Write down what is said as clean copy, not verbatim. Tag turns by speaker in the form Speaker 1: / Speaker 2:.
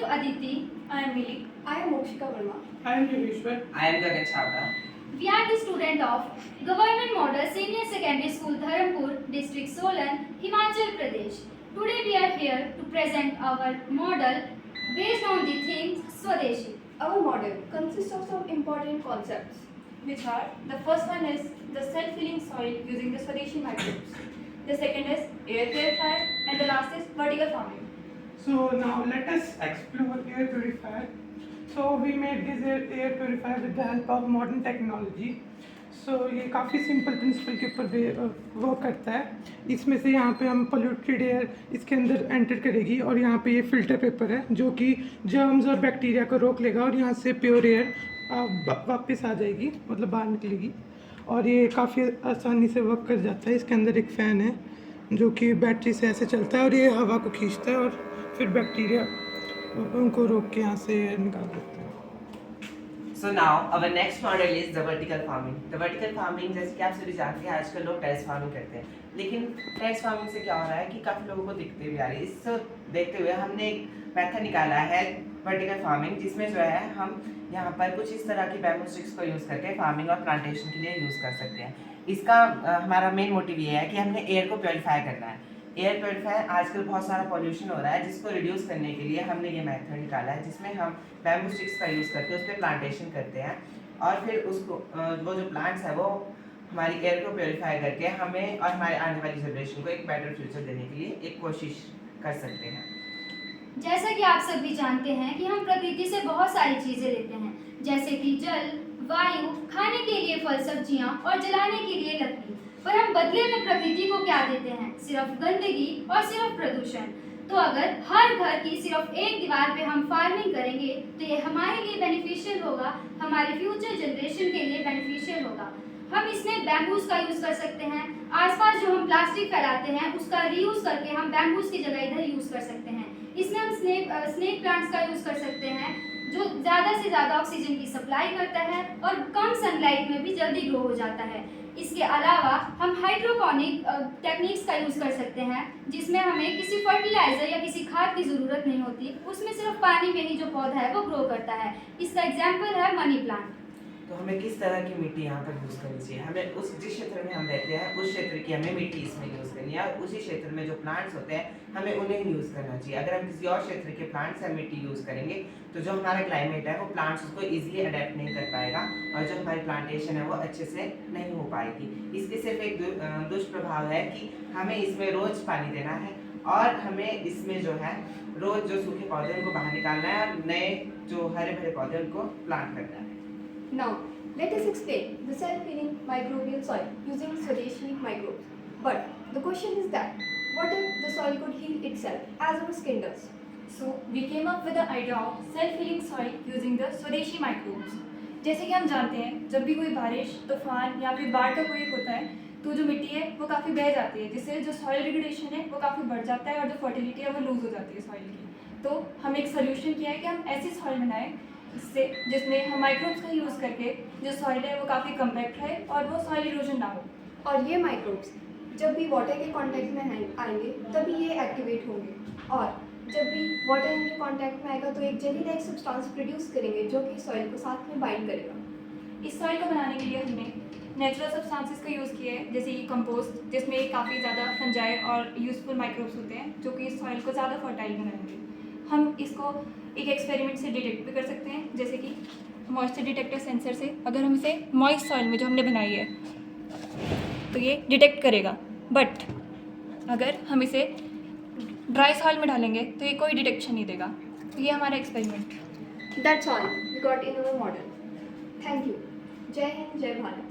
Speaker 1: Aditi.
Speaker 2: I am Mili.
Speaker 3: I am Mokshika Verma.
Speaker 4: I am Yogeshwar.
Speaker 5: I am Gagan Chhabra.
Speaker 1: We are the student of Government Model Senior Secondary School Dharampur, District Solan, Himachal Pradesh. Today we are here to present our model based on the theme Swadeshi.
Speaker 3: Our model consists of some important concepts,
Speaker 2: Which are, the first one is the self-healing soil using the Swadeshi microbes. The second is air purifier, and the last is vertical farming.
Speaker 4: So now let us explore air purifier. So we made this air purifier with the help of modern technology. So ये काफ़ी simple principal के ऊपर work करता है. इसमें से यहाँ पे हम पोल्यूटेड एयर इसके अंदर एंटर करेगी और यहाँ पे ये फिल्टर पेपर है जो कि जर्म्स और बैक्टीरिया को रोक लेगा और यहाँ से प्योर एयर वापस आ जाएगी, मतलब बाहर निकलेगी. और ये काफ़ी आसानी से वर्क कर जाता है. इसके अंदर एक फ़ैन है जो कि बैटरी से ऐसे चलता है और ये हवा को खींचता है और फिर बैक्टीरिया उनको रोक के यहाँ से निकाल देता है.
Speaker 5: So now our next model is the vertical farming. The vertical farming जैसे कि आप सभी जानते हैं आजकल लोग टेरेस फार्मिंग करते हैं, लेकिन टेरेस फार्मिंग से क्या हो रहा है कि काफ़ी लोगों को दिक्कतें भी आ रही है. इससे देखते हुए हमने एक मेथड निकाला है वर्टिकल फार्मिंग, जिसमें जो है हम यहाँ पर कुछ इस तरह की बैम्बू स्टिक्स को यूज़ करके फार्मिंग और प्लांटेशन के लिए यूज़ कर सकते हैं. इसका हमारा मेन मोटिव ये है कि हमने एयर को प्योरीफाई करना है. एयर प्योरीफायर आजकल बहुत सारा पॉल्यूशन हो रहा है, जिसको रिड्यूस करने के लिए हमने ये मेथड निकाला है जिसमें हम बैम्बू स्टिक्स का यूज़ करके उस पर प्लांटेशन करते हैं और फिर उसको वो जो प्लांट्स है वो हमारी एयर को प्योरीफाई करके हमें और हमारे आने वाली जनरेशन को एक बेटर फ्यूचर देने के लिए एक कोशिश कर सकते हैं.
Speaker 1: जैसा कि आप सब भी जानते हैं कि हम प्रकृति से बहुत सारी चीजें लेते हैं, जैसे कि जल, वायु, खाने के लिए फल सब्जियां और जलाने के लिए लकड़ी. पर हम बदले में प्रकृति को क्या देते हैं? सिर्फ गंदगी और सिर्फ प्रदूषण. तो अगर हर घर की सिर्फ एक दीवार पे हम फार्मिंग करेंगे तो ये हमारे लिए बेनिफिशियल होगा, हमारे फ्यूचर जनरेशन के लिए बेनिफिशियल होगा. हम इसमें बैम्बूज का यूज़ कर सकते हैं. आसपास जो हम प्लास्टिक फैलाते हैं उसका रीयूज़ करके हम बैम्बूज की जगह इधर यूज़ कर सकते हैं. इसमें हम स्नेक प्लांट्स का यूज़ कर सकते हैं जो ज़्यादा से ज़्यादा ऑक्सीजन की सप्लाई करता है और कम सनलाइट में भी जल्दी ग्रो हो जाता है. इसके अलावा हम हाइड्रोपोनिक टेक्निक्स का यूज़ कर सकते हैं जिसमें हमें किसी फर्टिलाइज़र या किसी खाद की ज़रूरत नहीं होती. उसमें सिर्फ पानी में ही जो पौधा है वो ग्रो करता है. इसका एग्जाम्पल है मनी प्लांट.
Speaker 5: तो हमें किस तरह की मिट्टी यहाँ पर यूज़ करनी चाहिए? हमें उस जिस क्षेत्र में हम रहते हैं उस क्षेत्र की हमें मिट्टी इसमें यूज़ करनी है और उसी क्षेत्र में जो प्लांट्स होते हैं हमें उन्हें यूज़ करना चाहिए. अगर हम किसी और क्षेत्र के प्लांट्स से मिट्टी यूज़ करेंगे तो जो हमारा क्लाइमेट है वो प्लांट्स उसको ईजिली अडेप्ट नहीं कर पाएगा और जो हमारी प्लांटेशन है वो अच्छे से नहीं हो पाएगी. इसके सिर्फ एक दुष्प्रभाव है कि हमें इसमें रोज़ पानी देना है और हमें इसमें जो है रोज़ जो सूखे पौधे उनको बाहर निकालना है और नए जो हरे भरे पौधे उनको प्लांट करना है.
Speaker 3: Now, let us explain the self-healing microbial soil using Swadeshi microbes. But the question is that, what if the soil could heal itself as our skin does?
Speaker 2: So we came up with the idea of self-healing soil using the Swadeshi microbes. जैसे कि हम जानते हैं जब भी कोई बारिश, तूफान या फिर बाढ़ का कोई होता है तो जो मिट्टी है वो काफ़ी बह जाती है, जिससे जो सॉइल डिग्रेडेशन है वो काफ़ी बढ़ जाता है और जो फर्टिलिटी है वो लूज़ हो जाती है सॉइल की. तो हम एक सोल्यूशन किया है कि हम ऐसी सॉइल बनाएं जिसमें हम माइक्रोब्स का यूज़ करके जो सॉइल है वो काफ़ी कम्पैक्ट रहे और वो सॉइल इरोजन ना हो.
Speaker 3: और ये माइक्रोब्स जब भी वाटर के कांटेक्ट में आएंगे तभी ये एक्टिवेट होंगे और जब भी वाटर इनके कांटेक्ट में आएगा तो एक जेली लाइक सब्सटेंस प्रोड्यूस करेंगे जो कि सॉइल को साथ में बाइंड करेगा.
Speaker 2: इस सॉइल को बनाने के लिए हमने नेचुरल सब्सटेंसेस का यूज़ किया है, जैसे कि कंपोस्ट, जिसमें काफ़ी ज़्यादा फंजाई और यूज़फुल माइक्रोब्स होते हैं जो कि इस सॉइल को ज़्यादा फर्टाइल बनाएंगे. हम इसको एक एक्सपेरिमेंट से डिटेक्ट भी कर सकते हैं, जैसे कि मॉइस्चर डिटेक्टर सेंसर से. अगर हम इसे मॉइस्ट सॉइल में जो हमने बनाई है तो ये डिटेक्ट करेगा, बट अगर हम इसे ड्राई सॉइल में डालेंगे तो ये कोई डिटेक्शन नहीं देगा. तो ये हमारा experiment.
Speaker 3: That's all we got in our model. Thank you. जय हिंद, जय भारत.